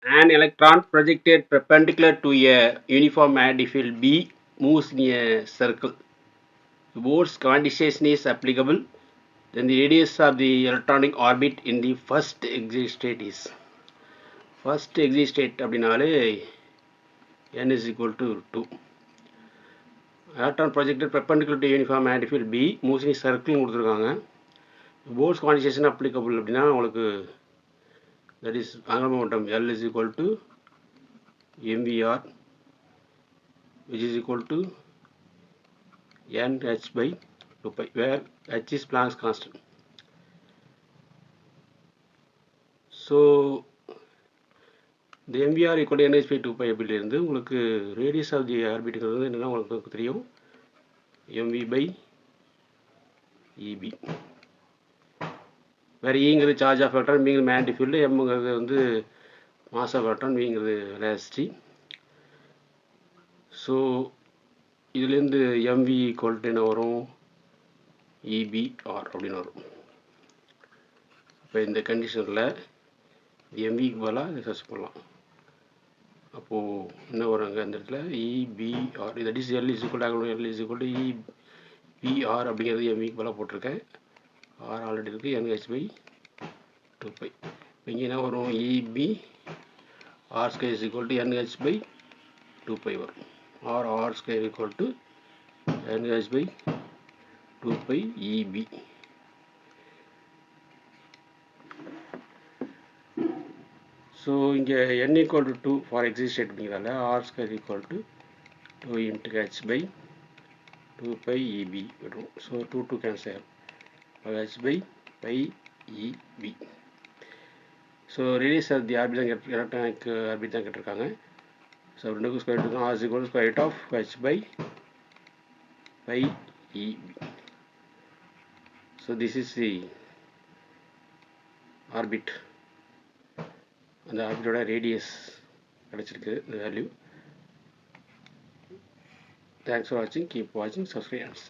An electron projected perpendicular to a uniform magnetic field B moves in a circle. Bohr's quantization is applicable. Then the radius of the electronic orbit in the first exit state is அப்படினாலே n is equal to 2. Electron projected perpendicular to uniform magnetic field B moves in a circle கொடுத்துருக்காங்க. Bohr's quantization applicable அப்படின்னா உங்களுக்கு that is angular momentum L is equal to mvr which is equal to nh by 2 pi where h is Planck's constant. So the mvr equal to nh by 2 pi அப்படிலிருந்து உங்களுக்கு radius of the orbit என்னன்னா உங்களுக்கு தெரியும் mv by eb where eங்கிறது charge of electron, bங்கிறது magnetic field, mங்கிறது வந்து mass of electron, vங்கிறது velocity. So இதுலேருந்து mv equal to என்ன வரும் ebr அப்படின்னு வரும். இப்போ இந்த கண்டிஷனில் mvக்கு பதிலாக இதை சர்ச் பண்ணலாம். அப்போது என்ன வருங்க அந்த இடத்துல ebr that is l is equal to l is equal to ebr அப்படிங்கிறது mvக்கு பதிலாக போட்டிருக்கேன். r ஆல்ரெடி இருக்குது nh by 2 pi. இங்கே என்ன வரும் eb r square is equal to nh by 2 pi வரும். or r square equal to nh by 2 pi eb. So இங்கே n equal to 2 for exit state அப்படிங்கிறதால r square equal to 2 into h by 2 pi eb வரும். So 2 cancel ஆகும். h by pi eb. So radius of the orbit electronic orbit தான் கேட்டிருக்காங்க. So ரெண்டுக்கும் square root r is equal to square root of h by pi eb. So this is the orbit. அந்த ஆர்பிட்டோட radius கிடச்சிருக்கு இந்த value. Thanks for வாட்சிங். Keep வாட்சிங். Subscribe.